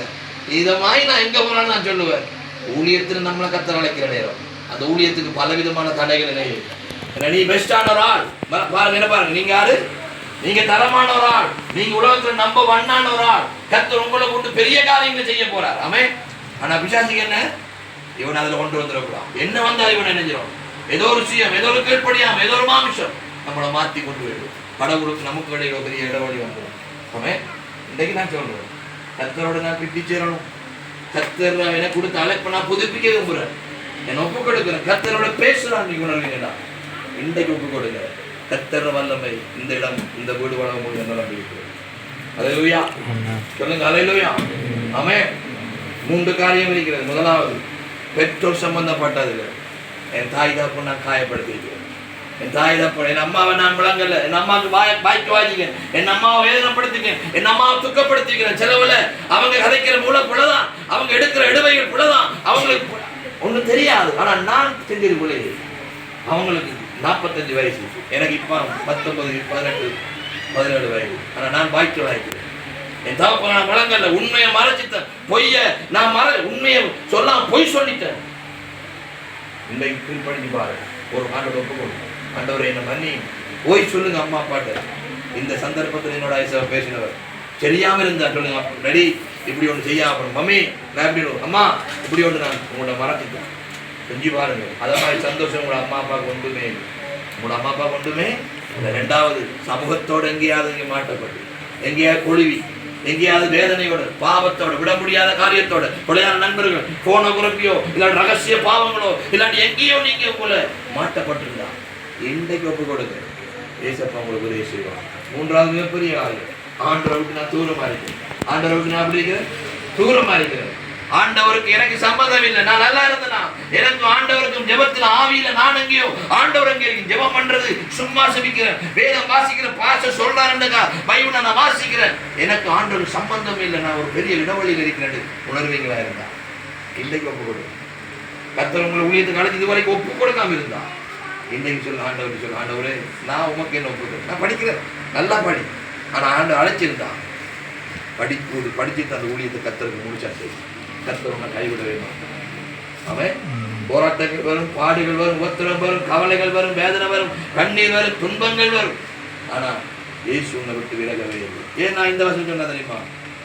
இதை மாதிரி நான் எங்க போனாலும் நான் சொல்லுவேன், ஊழியத்தில் நம்மளை கத்தர் அழைக்கிற நேரம் அந்த ஊழியத்துக்கு பலவிதமான தடைகள் நிலையில் நீ பெஸ்டான ஒரு ஆள் பாருங்க, என்ன பாருங்க, நீங்க யாரு? நீங்க தரமான ஒரு ஆள், நீங்க உலகத்துல நம்ப வண்ணான ஒரு ஆள். கர்த்தர் உங்களை கொண்டு பெரிய காரியங்களை செய்ய போறார். ஆமென். ஆனா பிசாசுக்கு என்ன? இவன் அதுல கொண்டு வந்துடக்கூடாது. என்ன வந்தா இவன் நினைஞ்சிடும், ஏதோ ஒரு சுயம், ஏதோ ஒரு கீழ்ப்படியாம, ஏதோ ஒரு மாமிஷம் நம்மளை மாத்தி கொண்டு போயிடும். கடவுளுக்கு நமக்கு இடையில பெரிய இடவழி வந்துடும். ஆமென். இன்றைக்கு நான் சொல்றேன், கர்த்தரோட நான் பிட்டி சேரணும். கர்த்தர் எனக்கு கொடுத்த அழைப்பை நான் புதுப்பிக்க விரும்புறேன். என் ஒப்பு கொடுக்குறேன். கர்த்தரோட பேசுறான். நீங்க உணர்வீங்களா? இன்றைக்கு ஒப்பு கொடுங்க. கர்த்தர் வல்லமை இந்த இடம், இந்த வீடு வளர முடியும் நம்பியிருக்கிறேன். அல்லேலூயா சொல்லுங்க. அல்லேலூயா. ஆமென். 3 காரியம் இருக்கிறது. முதலாவது, பெற்றோர் சம்பந்தப்பட்டதுல என் தாய் தகப்பன் நான் காயப்படுத்திருக்கிறேன். என் தாய் தகப்பன், என் அம்மாவை நான் விளங்கல, என் அம்மாவுக்கு வாய்க்கு வாங்கிக்கிறேன், என் அம்மாவை வேதனைப்படுத்திக்கிறேன், என் அம்மாவை துக்கப்படுத்திக்கிறேன். செலவுல அவங்க கதைக்கிற மூல பிள்ளைதான், அவங்க எடுக்கிற எடுவைகள் பிள்ளைதான், அவங்களுக்கு ஒன்றும் தெரியாது. ஆனா நான் செஞ்சிருக்கே. அவங்களுக்கு 45 வயசு, எனக்கு இப்ப 19, 18, 17 வயது. ஆனா நான் வாய்க்கு வாய்க்கிறேன். என் தகப்பன் நான் விளங்கல, உண்மையை மறைச்சிட்டேன், பொய்ய நான் உண்மையை சொல்லாம பொய் சொல்லிட்டேன். இன்றைக்கு கீழ்படிஞ்சு பாரு. ஒரு ஆண்டோட ஒப்பு கொடுங்க. ஆண்டவரை என்ன பண்ணி போய் சொல்லுங்க அம்மா அப்பாட்ட. இந்த சந்தர்ப்பத்தில் என்னோட ஐசாவை பேசினவர் தெரியாம இருந்தா சொல்லுங்க, ரெடி இப்படி ஒன்று செய்ய. அப்புறம் மம்மி நான் எப்படி, அம்மா இப்படி ஒன்று நான் உங்களோட மறந்துட்டேன், செஞ்சு பாருங்க. அதை மாதிரி சந்தோஷம் உங்களோட அம்மா அப்பாவுக்கு ஒன்றுமே இல்லை. உங்களோட அம்மா அப்பா கொண்டுமே இந்த 2வது சமூகத்தோடு எங்கேயாவது இங்கே மாட்டப்பட்டு, எங்கேயாவது கொழுவி, எங்கேயாவது வேதனையோட, பாவத்தோட, விட முடியாத காரியத்தோட, கொலையான நண்பர்கள், போனோகிராபியோ இல்லாட்டி ரகசிய பாவங்களோ இல்லாட்டி எங்கேயோ நீங்க உங்களை மாட்டப்பட்டிருந்தா இன்றைக்கு ஒப்பு கொடுங்க. ஏசப்பா உங்களுக்கு உதவி செய்வாங்க. 3வது மிகப்பெரிய காரியம், ஆண்டவரை விட்டு நான் தூரமா இருக்கிறேன். ஆண்டவரை விட்டு நான் அப்படி இருக்கிறேன், தூரமா இருக்கிறேன். ஆண்டவருக்கு எனக்கு சம்மதம் இல்லை. நான் நல்லா இருந்தேனா, எனக்கு ஆண்டவருக்கும் ஜெபத்தில் ஆவியில நான் எங்கேயோ, ஆண்டவர் எங்கே இருக்கு, ஜெபம் பண்றது, சும்மா செபிக்கிறேன், வேதம் வாசிக்கிறேன், பாச சொல்றாருண்டா பைபிளை நான் வாசிக்கிறேன், எனக்கு ஆண்டவர் சம்பந்தம் இல்லை, நான் ஒரு பெரிய இடவழியில் இருக்கிறேன் உணர்வீங்களா இருந்தா இன்றைக்கு ஒப்பு கொடுங்க. கர்த்தர் உங்களை ஊழியத்துக்கு அழைச்சி இதுவரைக்கும் ஒப்பு கொடுக்காம இருந்தா இன்றைக்கு சொல்லு, ஆண்டவர் சொல்லு, ஆண்டவரே நான் உமக்கு என்ன ஒப்பு கொடுக்குறேன், நான் படிக்கிறேன், நல்லா படி. ஆனா ஆண்டு அழைச்சிருந்தா படிச்சுட்டு அந்த ஊழியத்தை கர்த்தருக்கு முடிச்சாச்சு. கர்த்தர் உன்னை கைவிடவே மாட்டான். அவன் போராட்டங்கள் வரும், பாடுகள் வரும், உபத்திரம் வரும், கவலைகள் வரும், வேதனை வரும், கண்ணீர் வரும், துன்பங்கள் வரும். ஆனா இயேசு உன்னை விட்டு விலகவே இல்லை. ஏன் நான் இந்த வசனம் சொன்னா தெரியுமா?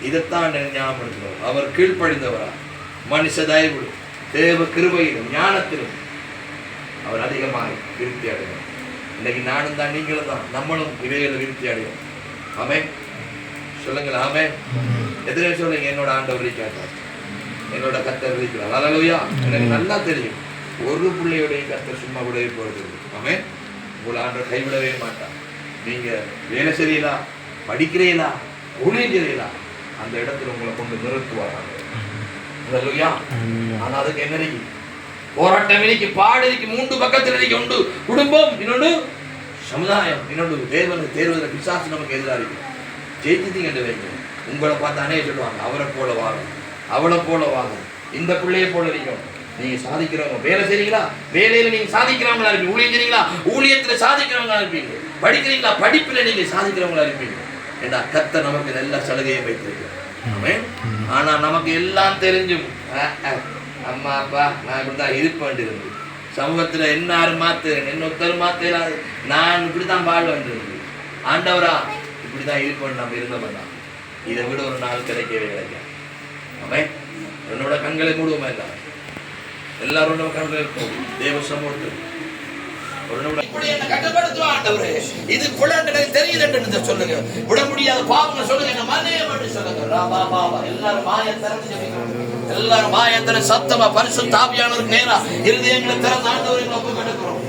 இதைத்தான் ஞாபகப்படுத்துவார். அவர் கீழ்ப்படிந்தவரா, மனுஷ தயவு, தேவ கிருபையிலும் ஞானத்திலும் அவர் அதிகமாக விருத்தி அடைவார். இன்னைக்கு நானும் தான், நீங்களும் தான், நம்மளும் இவைகளை விருத்தி அடைவோம். ஆமென் சொல்லுங்கள். ஆமென். எதிரே சொல்லுங்க, என்னோட ஆண்டவர் கேட்டார், என்னோட கர்த்தர் இருக்கிறார். அல்லேலூயா. எனக்கு நல்லா தெரியும், ஒரு பிள்ளையுடைய கர்த்தர் சும்மா விடவே போறது. ஆமென். உங்களை ஆண்டவர் கைவிடவே மாட்டார். நீங்க வேலை செய்யலா, படிக்கிறீங்களா, ஊழியம் செய்யலா, அந்த இடத்துல உங்களை கொண்டு நிறுத்துவார். அல்லேலூயா. ஆனா அதுக்கு என்ன இருக்கு? போராட்டம் இருக்கு, பாடு இருக்கு, 3 பக்கத்தில் இருக்கு. ஒன்று குடும்பம், இன்னொன்று சமுதாயம், இன்னொன்று தேவனை தேர்வதில் பிசாசு நமக்கு எதிராக இருக்கு. ஜெயிச்சிட்டீங்க என்று வைங்க. உங்களை பார்த்தானே சொல்லுவாங்க, அவரை போல வாழும், அவளை போல வாழும், இந்த பிள்ளையை போல இருக்கும். நீங்க சாதிக்கிறவங்க, வேலை செய்றீங்களா, வேலையில நீங்க சாதிக்கிறவங்களா இருப்பீங்க. ஊழியம் செய்றீங்களா, ஊழியத்துல சாதிக்கிறவங்களா இருப்பீங்க. படிக்கிறீங்களா, படிப்புல நீங்க சாதிக்கிறவங்களா இருப்பீங்க. ஏன்னா கர்த்தர் நமக்கு எல்லா சலுகையும் வைத்திருக்கிறார். ஆனா நமக்கு எல்லாம் தெரிஞ்சும் அம்மா அப்பா நான் இப்படிதான் இருப்பேன் இருந்து, சமூகத்துல என்னாரு மாத்துறேன், என்னொத்தர் மாத்தேன், நான் இப்படித்தான் பாடு வந்திருந்து, ஆண்டவரா இப்படிதான் இருப்பேன் நம்ம இருந்தவன். இதை விட ஒரு நாள் கிடைக்கவே கிடைக்கும். அவன் என்னோட கண்களை மூடுவோமா? எல்லாரோட கண்களை இருக்கும் தேவ சமூகத்தில் இது தெரியுது சொல்லுங்க. விட முடியாத பாவங்கள் சொல்லுங்க, எல்லாரும் மாயத்திர சத்தமா பரிசுத்த ஆவியானவருக்கு நேரா இருதயங்களை திறந்து ஆண்டவரை ஒப்பு கொடுக்கிறோம்.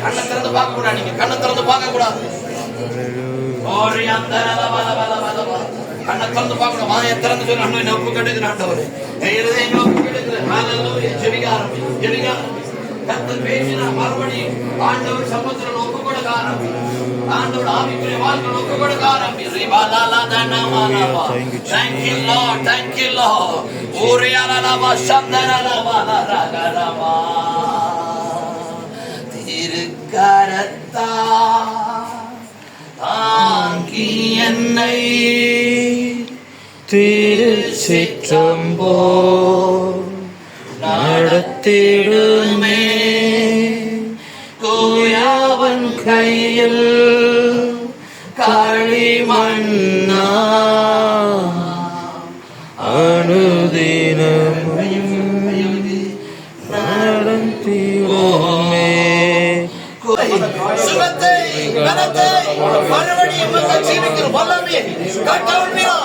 கண்ணை திறந்து பார்க்க கூடாது, நீங்க கண்ணை திறந்து பார்க்க கூடாது. கண்ணை திறந்து பார்க்கணும், மாய திறந்து சொல்லி அண்ணன் ஒப்பு கெடுக்கிறேன். ஆண்டவரே இருதயங்களை ஒப்பு கெடுக்கிறேன். ஜெபிக்க ஆரம்பி, ஜெபிக்க ஆரம்பி. கர்த்தர் பேசினா மறுபடியும் ஆண்டவர் சமுத்திரம் ஒப்பு கொடுக்க ஆரம்பி, ஆண்டவர் ஆவிக்குரிய வாழ்க்கை ஒப்பு கொடுக்க ஆரம்பி. Thank you Lord, thank you Lord. ஓரியாலலவா சந்தரலவலரகரவா திருக்கரத்தா தாங்கி என்னை திரு சிற்றம்போ நடத்திடுமே கோயாவன் கையில் களிமண்ணா அனுதினமும் நடத்திடுமே சுகத்தை கனத்தை மறுபடியும் ஜீவிக்கிற வல்லமே கட்டவுள் மீதா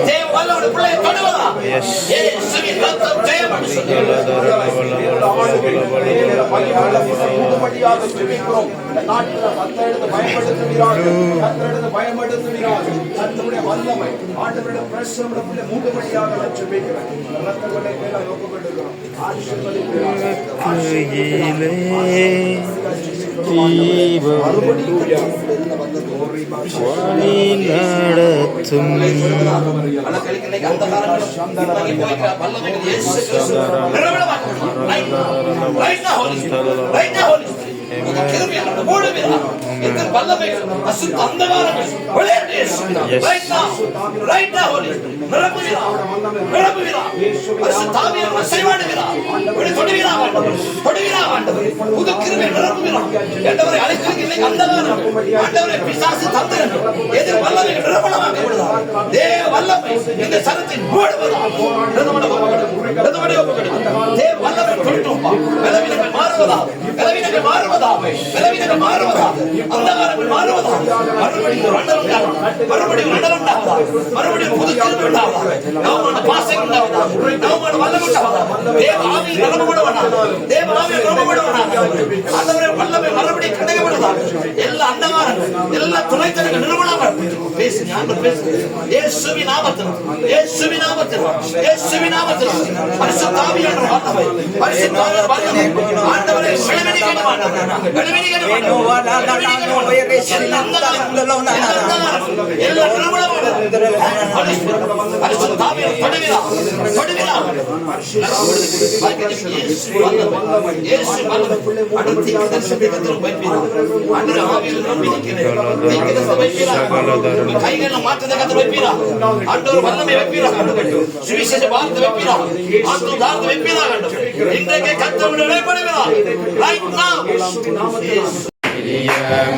தேவ வல்லோட பிள்ளையை தொடுவதா இயேசுவின் ரத்தம் ஜெயம் வழி நடத்தும்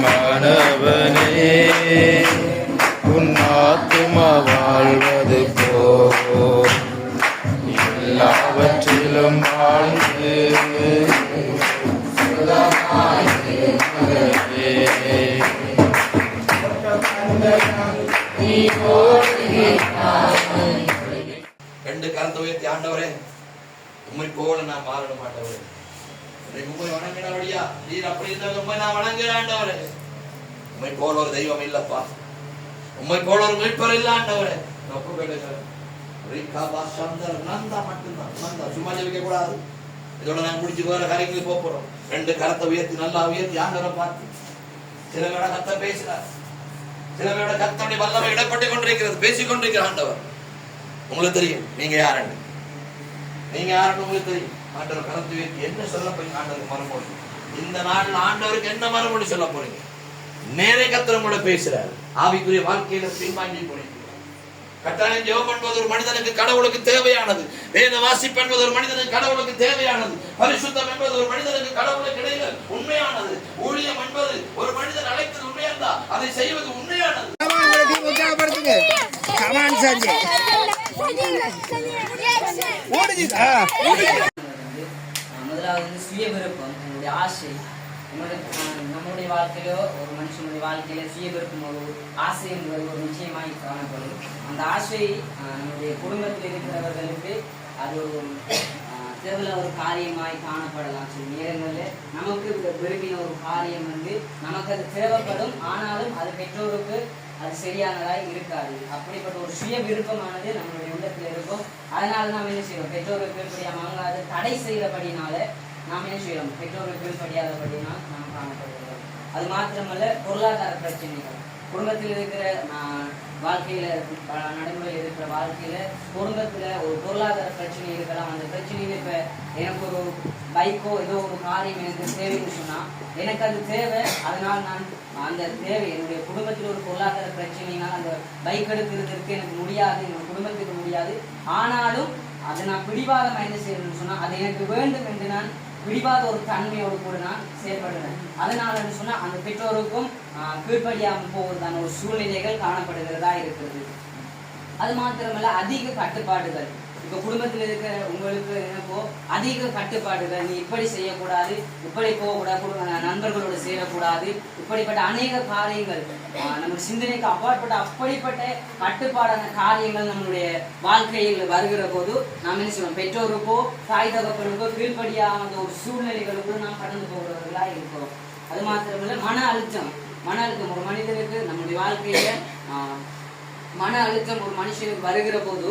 மாணவனே உன் ஆத்துமா வாழ்வது போ எல்லாவற்றிலும் வாழ்ந்து ரெண்டு கரத்தை உயர்த்தி ஆண்டவரே உண்மை போல நான் மாறிட மாட்டவரே உண்மை வணங்கினபடியா நீர் அப்படி இருந்தாலும் உண்மை நான் வணங்குறேன் ஆண்டவரே உண்மை போல ஒரு தெய்வம் இல்லப்பா உண்மை போல ஒரு மீட்பர் இல்ல ஆண்டவரே நந்தா மட்டும்தான் நந்தா சும்மா ஜெபிக்க கூடாது இதோட நான் முடிச்சு வேற காரியங்களுக்கு போறோம் ரெண்டு கரத்தை உயர்த்தி நல்லா உயர்த்தி ஆண்டவரை பார்த்து சில பேரோட கத்த பேசுறார் சில பேரோட கத்தனுடைய வல்லமை இடப்பட்டு கொண்டிருக்கிறது பேசிக் கொண்டிருக்கிற ஆண்டவர் உங்களுக்கு தெரியும் நீங்க யாருன்னு உங்களுக்கு தெரியும் ஆண்டவர் கரத்தை உயர்த்தி என்ன சொல்ல போறீங்க ஆண்டவருக்கு மறுமொழி இந்த நாள்ல ஆண்டவருக்கு என்ன மறுமொழி சொல்ல போறீங்க நேரே கத்தரும் கூட பேசுறாரு ஆவிக்குரிய வாழ்க்கையில பின்வாங்கி போறீங்க கட்டாயம் ஜெபம் பண்ணுவது ஒரு மனிதனுக்கு கடவுளுக்கு தேவையானது வேத வாசிப்பு என்பது ஒரு மனிதனுக்கு கடவுளுக்கு தேவையானது பரிசுத்தம் என்பது ஒரு மனிதனுக்கு கடவுளுக்கு இடையில உண்மையானது ஊழியம் என்பது ஒரு மனிதன் அழைத்தது உண்மையானதா அதை செய்வது உண்மையானது முதலாவது சுய விருப்பம் என்னுடைய ஆசை நம்முடைய வாழ்க்கையிலோ ஒரு மனுஷனுடைய வாழ்க்கையில சுய விருப்பம் ஒரு ஆசை என்பது ஒரு நிச்சயமாய் காணப்படும் அந்த ஆசை நம்முடைய குடும்பத்தில் இருக்கிறவர்களுக்கு அது ஒரு தேவையில்ல ஒரு காரியமாய் காணப்படலாம் சில நேரங்களில் நமக்கு விரும்பின ஒரு காரியம் நமக்கு அது தேவைப்படும் ஆனாலும் அது பெற்றோருக்கு அது சரியானதாய் இருக்காது அப்படிப்பட்ட ஒரு சுய விருப்பமானது நம்மளுடைய உள்ளத்தில் இருக்கும் அதனால நாம் என்ன செய்வோம் பெற்றோருக்கு கீழ்ப்படியாமல் அவங்க அதை தடை செய்கிறபடினால நாம் என்ன செய்வோம் பெற்றோருக்கு கீழ்ப்படியாதபடினால் நாம் காணப்படுகிறோம் அது மாத்திரமல்ல பொருளாதார பிரச்சனைகள் குடும்பத்தில் இருக்கிற வாழ்க்கையில நடைமுறையில் இருக்கிற வாழ்க்கையில குடும்பத்துல ஒரு பொருளாதார பிரச்சனை இருக்கலாம் அந்த பிரச்சனையில இப்ப எனக்கு ஒரு பைக்கோ ஏதோ ஒரு காரியம் எனக்கு தேவைன்னு சொன்னா எனக்கு அது தேவை அதனால் நான் அந்த தேவை என்னுடைய குடும்பத்தில் ஒரு பொருளாதார பிரச்சனையினால் அந்த பைக் எடுக்கிறதுக்கு எனக்கு முடியாது என்னோட குடும்பத்துக்கு முடியாது. ஆனாலும் அதை நான் பிடிவாதமாக என்ன செய்யணும்னு சொன்னால் அது எனக்கு வேண்டும் என்று நான் பிடிவாத ஒரு தன்மையோடு கூட நான் செயல்படுறேன். அதனால சொன்னால் அந்த பெற்றோருக்கும் கீழ்ப்படியாமல் போவதான ஒரு சூழ்நிலைகள் காணப்படுகிறதா இருக்கிறது. அது மாத்திரமல்ல, அதிக கட்டுப்பாடுகள். இப்போ குடும்பத்தில் இருக்கிற உங்களுக்கு என்னப்போ அதிக கட்டுப்பாடுகள், நீ இப்படி செய்யக்கூடாது, இப்படி போகக்கூடாது, நண்பர்களோடு சேரக்கூடாது, இப்படிப்பட்ட அநேக காரியங்கள் நம்ம சிந்தனைக்கு அப்பாற்பட்ட அப்படிப்பட்ட கட்டுப்பாடான காரியங்கள் நம்மளுடைய வாழ்க்கையில் வருகிற போது நாம் என்ன செய்வோம், பெற்றோருக்கோ தாய் தகப்பனுக்கோ கீழ்ப்படியாத ஒரு சூழ்நிலைகளுக்கு நாம் கடந்து போகிறவர்களாக இருக்கிறோம். அது மாத்திரமல்ல, மன அழுத்தம் ஒரு மனிதனுக்கு நம்முடைய வாழ்க்கையில மன அழுத்தம் ஒரு மனுஷனுக்கு வருகிற போது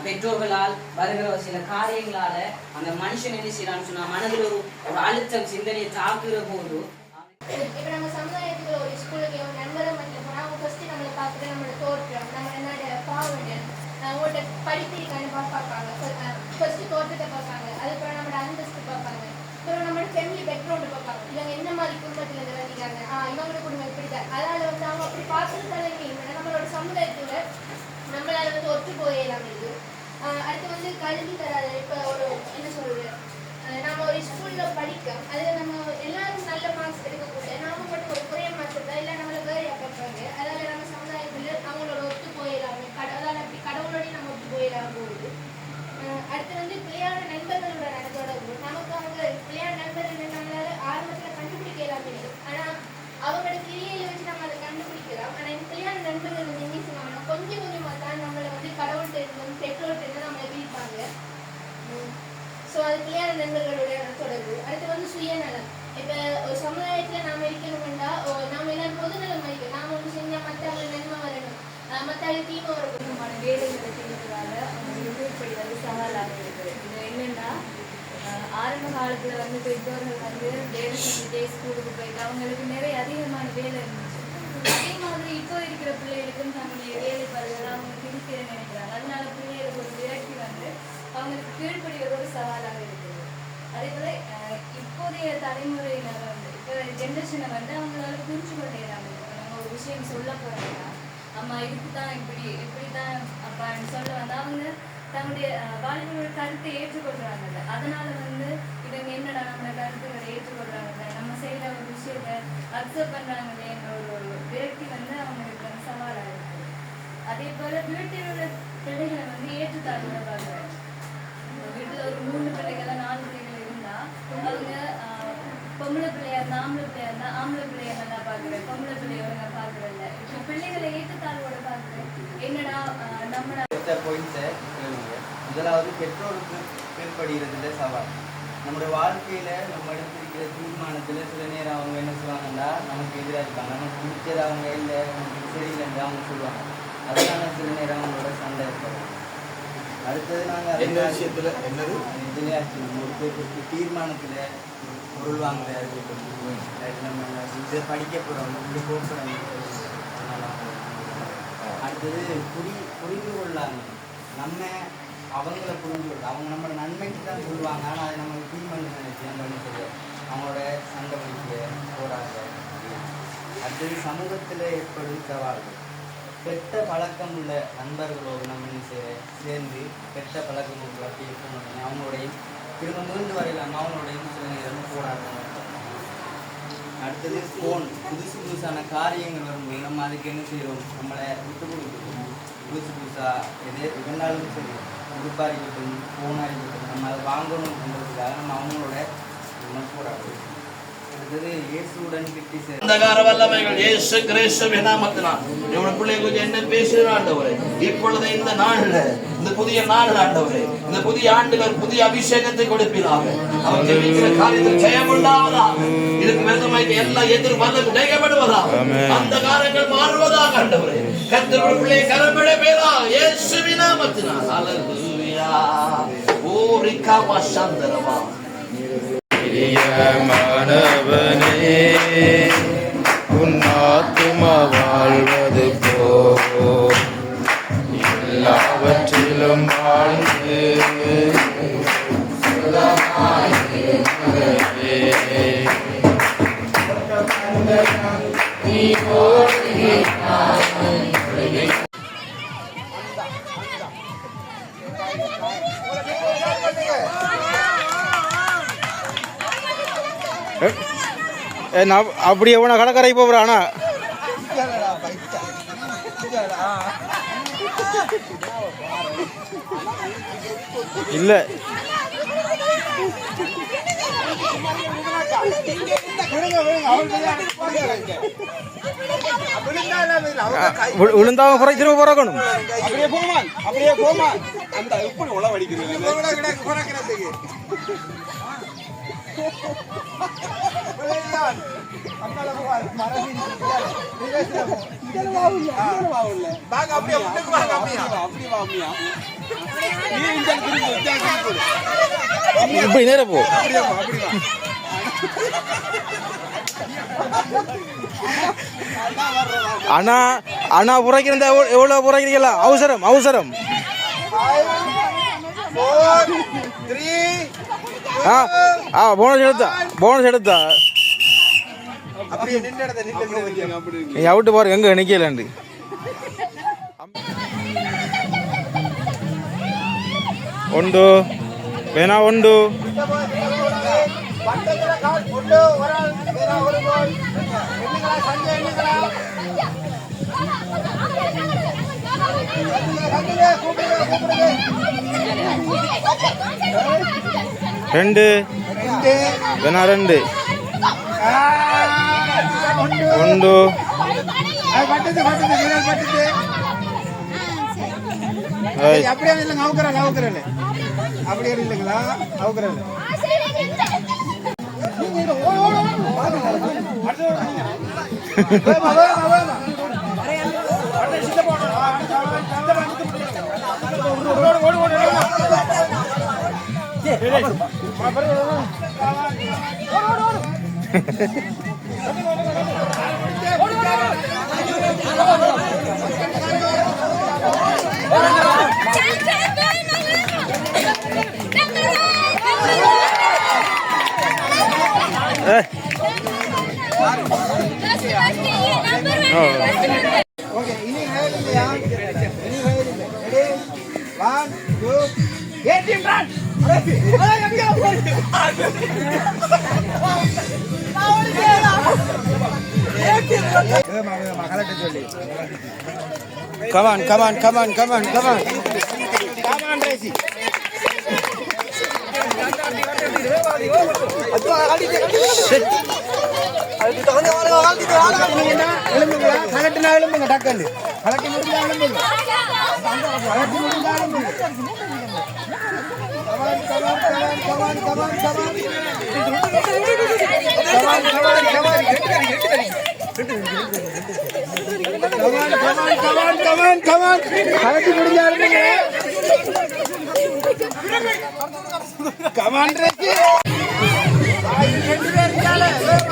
பெற்றோர்களால் வருகிற சில காரியங்களால அந்த மனுஷன் என்ன செய்யலாம்னு சொன்னா மனதில் ஒரு அழுத்தம் சிந்தனையை தாக்குகிற போது இப்ப நம்ம சமுதாயத்துக்கு ஒரு ஸ்கூலுக்கு ஒரு நண்பரை மட்டும் போனா அவங்க ஃபர்ஸ்ட் நம்மளை பார்த்துட்டு நம்மளோட தோற்றம், நம்ம என்னோட பாவனை, அவங்கள்ட்ட படிப்பிருக்கான்னு பார்ப்பாங்க. ஃபர்ஸ்ட் தோற்றத்தை பார்ப்பாங்க, அதுக்கப்புறம் நம்மளோட அந்தஸ்து பார்ப்பாங்க, அப்புறம் நம்மளோட ஃபேமிலி பேக்ரவுண்ட் பார்ப்பாங்க. இவங்க என்ன மாதிரி குடும்பத்துல இருந்து வந்திருக்காங்க, இவங்களோட குடும்பம் இப்படிதான். அதனால வந்து அவங்க அப்படி பார்க்கறதால நம்மளோட சமுதாயத்துல நம்மளால வந்து ஒத்து போயலாம் இருக்கு. அடுத்து வந்து கல்வி தராது. இப்ப ஒரு என்ன சொல்றது, நம்ம ஒரு ஸ்கூல்ல படிக்க அதுல நம்ம எல்லாரும் நல்ல மார்க்ஸ் எடுக்கக்கூடாது, நாம மட்டும் ஒரு குறைய மார்க்ஸ் எடுத்தா இல்லை நம்மள வேறையா பார்ப்பாங்க. அதனால நம்ம சமுதாயத்துல அவங்களோட ஒத்து போயிடலாமே, அதாவது அப்படி கடவுளோடய நம்ம ஒத்து போயிடலாம் போகுது. அடுத்து வந்து பிள்ளையான நண்பர்களோட தொடர்பு. நமக்கு அவங்க பிள்ளையான நண்பர்கள் நம்மளால ஆரம்பத்துல கண்டுபிடிக்க இல்லாம இருக்கு. ஆனா அவங்களோட கிரியையில வச்சு நம்ம அதை கண்டுபிடிக்கலாம். ஆனா இந்த பிள்ளையான நண்பர்கள் வந்து என்ன செய்வாங்க, கொஞ்சம் கொஞ்சமா தான் நம்மளை வந்து கடவுள்கிட்ட இருந்து பெற்றோர்கிட்ட இருந்து நம்மளை பிரிப்பாங்க. ஸோ அது பிள்ளையான நண்பர்களுடைய தொடர்பு. அடுத்து வந்து சுயநலம். இப்போ ஒரு சமுதாயத்தில் நாம் இருக்கணும்னா நாம் எல்லாரும் பொதுநலம் மதிக்கும். நாம் ஒன்று செஞ்சால் மற்றவங்க நன்மை வரணும், மற்றவங்க தீமை வரணுமான வேலைகளை செய்யறதுனால அவங்களுக்கு கீழ்ப்படிவது சவாலாக இருக்குது. இது என்னென்னா ஆரம்ப காலத்தில் வந்து பெற்றோர்கள் வந்து வேலை செஞ்சுட்டே ஸ்கூலுக்கு போயிட்டு அவங்களுக்கு நிறைய அதிகமான வேலை இருந்துச்சு. அதே மாதிரி இப்போ இருக்கிற பிள்ளைகளுக்கும் தன்னுடைய வேலை பருவம் அவங்க பிரிக்க நினைக்கிறாங்க. அதனால பிள்ளைகளுக்கு ஒரு விரக்தி வந்து அவங்களுக்கு கீழ்ப்படிவது ஒரு சவாலாக இருக்குது. அதே போல இப்போதைய தலைமுறையினர் வந்து இப்போ ஜென்ரேஷனை வந்து அவங்களால புரிஞ்சு கொண்டேறாங்க. நம்ம ஒரு விஷயம் சொல்ல போறோம்னா அம்மா இதுக்கு தான் இப்படி தான் அப்பான்னு சொல்ல வந்து அவங்க தன்னுடைய வாழ்க்கையோட கருத்தை ஏற்றுக்கொள்றாங்கல்ல. அதனால வந்து இவங்க என்னடா நம்ம கருத்துக்களை ஏற்றுக்கொள்றாங்கல்ல, நம்ம செய்யற ஒரு விஷயத்த அக்செப்ட் பண்றாங்களே என்ற ஒரு விரக்தி வந்து அவங்களுக்கு வந்து சவாலாக இருக்குது. அதே போல வீட்டில் உள்ள பிள்ளைகளை வந்து ஏற்றுத்தாழ்வுல பார்க்குறாங்க. வீட்டில் ஒரு 3 பிள்ளைகள் 4 பிள்ளைகள் இருந்தா அவங்க பொம்பளை பிள்ளையா இருந்தா ஆம்பளை பிள்ளையா இருந்தா ஆம்பளை பிள்ளைய நல்லா பார்க்குறேன், பொம்பளை பிள்ளையோட நான் பார்க்குறேன்ல. இப்போ பிள்ளைகளை ஏற்றுத்தாழ்வோட பார்க்குறேன். என்னடா நம்மள முதலாவது பெற்றோருக்கு கீழ்ப்படுகிறதுல சவால். நம்முடைய வாழ்க்கையில நம்ம எடுத்திருக்கிற தீர்மானத்துல சில நேரம் அவங்க என்ன சொல்லுவாங்கன்னா நமக்கு எதிராக இருப்பாங்க, நமக்கு பிடிச்சது அவங்க இல்லை, நமக்கு சரியில்லைன்னு அவங்க சொல்லுவாங்க. அதனால சில நேரம் அவங்களோட சண்டை ஏற்படும். அடுத்தது நாங்கள் என்ன விஷயத்துல என்னது இதுலேயே ஒரு தீர்மானத்துல பொருள் வாங்குறது, நம்ம இதை படிக்க போகிறோம், இப்படி போகிறோம். அடுத்தது புரிந்து கொள்ளாங்க. நம்ம அவங்கள புரிஞ்சு கொள்ள அவங்க நம்ம நன்மைக்கு தான் சொல்லுவாங்க. ஆனால் அதை நம்ம தீர்மானம் நினைச்சு நம்ம என்ன செய்ய அவங்களோட சண்டை பிடிக்க போகிறாங்க. அடுத்தது சமூகத்தில் ஏற்படும் சவால்கள். கெட்ட பழக்கம் உள்ள நண்பர்களோடு நம்ம சேர்ந்து கெட்ட பழக்கம் உள்ள இருக்கணும். அவங்களோடையும் திரும்ப மீண்டு வரையிலாமல் அவங்களோடையும் சில நேரம் போராட்டம். அடுத்தது ஃபோன். புதுசான காரியங்கள் வரும்போது நம்ம அதுக்கு என்ன செய்கிறோம், நம்மளை விட்டு கொடுக்கணும். புதுசாக எதே இருந்தாலும் சரி, உடுப்பாக இருக்கட்டும் ஃபோனாக இருக்கட்டும், நம்ம அதை வாங்கணுன்றதுக்காக நம்ம அவங்களோட நம்ம போராடுவோம். அடுத்தது இயேசுடன் கிட்டி சேர் அந்தகார வல்லமைகள் இயேசு கிறிஸ்துவின் நாமத்தினால் இவனுடைய பிள்ளைகளுக்கு என்ன பேசுகிற ஆண்டவரே, இப்பொழுது இந்த நாள்ல இந்த புதிய நாள் ஆண்டவரே, இந்த புதிய ஆண்டுகள் புதிய அபிஷேகத்தை கொடுப்பீராக. அவர் ஜெபிக்கிற காரியத்தில் ஜெயம் உண்டாவதாக. இதுக்கு விருதமாய்க்கு எல்லா எதிர் வல்லம் ஜெயப்படுவதாக. அந்த காரியங்கள் மாறுவதாக ஆண்டவரே. கர்த்தருடைய பிள்ளை கரமிட பேரா இயேசுவின் நாமத்தினால். ஹல்லேலூயா. ஓ ரிகாமா சந்தரவா. பிரியமானவனே, உன் ஆத்துமா வாழ்வது போல் எல்லாவற்றிலும் வாழ்ந்து நீ ஓடுகிறாய். அப்படியே உன கடற்கரை போறானா இல்ல விழுந்தாவ குறை திரும்ப பிறக்கணும் அப்படியே போமா அந்த எப்படி உளவடிக்கிறது இப்படி நேர போ அண்ணா அண்ணா புறக்கிறதா எவ்வளவு புறக்கிறீங்களா அவசரம் அவசரம் போனஸ் எடுத்தா நீ அவுட்டு பாரு எங்க நிக்கலாண்டு உண்டு வேணா உண்டு ரெண்டு வேணா ரெண்டு உண்டு அப்படியே இல்லைங்க அவுக்குறல அப்படியே இல்லைங்களா அவுக்குறல ஓகே இனி இல்லையா இனி ready 1 2 18 run come on come on come on come on come on come on ரேசி எழும்புங்களா கலட்டினா எழும்புங்க டக்கண்டு கலட்டி முடிஞ்சா எழும்புங்க கலட்டி முடிஞ்சா எழும்புங்க கமான் கமான் கமான் கமான் கலட்டி முடிஞ்சா எழும்புங்க கமான் ரேசி 2 பேர்